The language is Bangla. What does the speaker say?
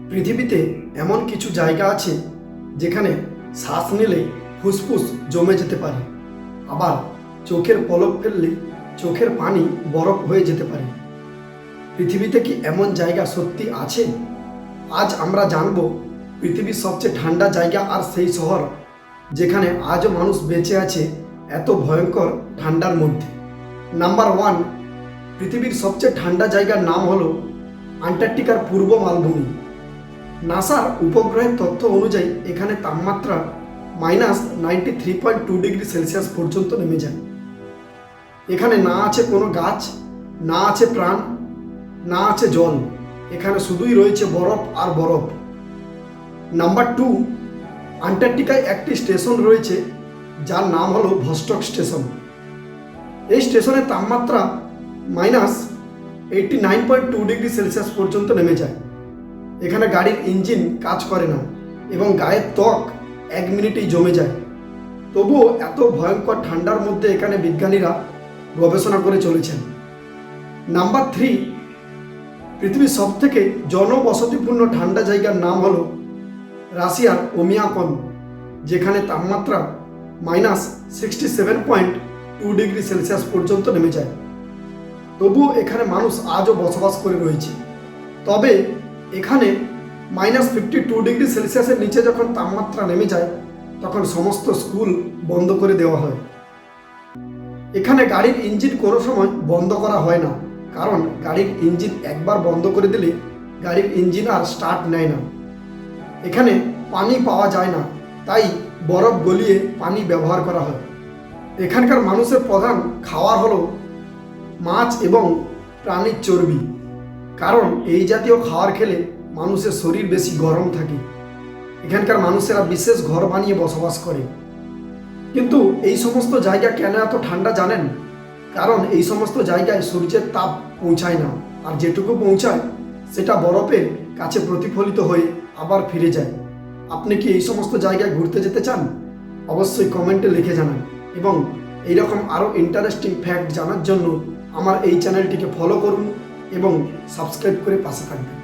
পৃথিবীতে এমন কিছু জায়গা আছে যেখানে শ্বাস নিলে ফুসফুস জমে যেতে পারে, আবার চোখের পলক ফেললে চোখের পানি বরফ হয়ে যেতে পারে। পৃথিবীতে কি এমন জায়গা সত্যি আছে? আজ আমরা জানব পৃথিবীর সবচেয়ে ঠান্ডা জায়গা আর সেই শহর যেখানে আজও মানুষ বেঁচে আছে এত ভয়ঙ্কর ঠান্ডার মধ্যে। নাম্বার 1, পৃথিবীর সবচেয়ে ঠান্ডা জায়গার নাম হলো আন্টার্কটিকার পূর্ব মালভূমি। নাসার উপগ্রহের তথ্য অনুযায়ী এখানে তাপমাত্রা -93.2 ডিগ্রি সেলসিয়াস পর্যন্ত নেমে যায়। এখানে না আছে কোনো গাছ, না আছে প্রাণ, না আছে জল, এখানে শুধুই রয়েছে বরফ আর বরফ। নাম্বার 2, আন্টার্কটিকায় একটি স্টেশন রয়েছে যার নাম হলো ভস্টক স্টেশন। এই স্টেশনের তাপমাত্রা -89.2 ডিগ্রি সেলসিয়াস পর্যন্ত নেমে যায়। এখানে গাড়ির ইঞ্জিন কাজ করে না এবং গায়ের ত্বক 1 মিনিটেই জমে যায়। তবুও এত ভয়ঙ্কর ঠান্ডার মধ্যে এখানে বিজ্ঞানীরা গবেষণা করে চলেছেন। নাম্বার 3, পৃথিবীর সবথেকে জনবসতিপূর্ণ ঠান্ডা জায়গার নাম হলো রাশিয়ার ওমিয়াকন, যেখানে তাপমাত্রা -67.2 ডিগ্রি সেলসিয়াস পর্যন্ত নেমে যায়। তবুও এখানে মানুষ আজও বসবাস করে রয়েছে। তবে এখানে -52 ডিগ্রি সেলসিয়াসের নিচে যখন তাপমাত্রা নেমে যায় তখন সমস্ত স্কুল বন্ধ করে দেওয়া হয়। এখানে গাড়ির ইঞ্জিন কোনো সময় বন্ধ করা হয় না, কারণ গাড়ির ইঞ্জিন একবার বন্ধ করে দিলে গাড়ির ইঞ্জিন আর স্টার্ট নেয় না। এখানে পানি পাওয়া যায় না, তাই বরফ গলিয়ে পানি ব্যবহার করা হয়। এখানকার মানুষের প্রধান খাবার হলো মাছ এবং প্রাণীর চর্বি, কারণ এই জাতীয় খাবার খেলে মানুষের শরীর বেশি গরম থাকে। এখানকার মানুষেরা বিশেষ ঘর বানিয়ে বসবাস করে। কিন্তু এই সমস্ত জায়গা কেন এত ঠান্ডা জানেন? কারণ এই সমস্ত জায়গায় সূর্যের তাপ পৌঁছায় না, আর যেটুকু পৌঁছায় সেটা বরফের কাছে প্রতিফলিত হয়ে আবার ফিরে যায়। আপনি কি এই সমস্ত জায়গায় ঘুরতে যেতে চান? অবশ্যই কমেন্টে লিখে জানান, এবং এইরকম আরও ইন্টারেস্টিং ফ্যাক্ট জানার জন্য আমার এই চ্যানেলটিকে ফলো করুন এবং সাবস্ক্রাইব করে পাশে থাকবেন।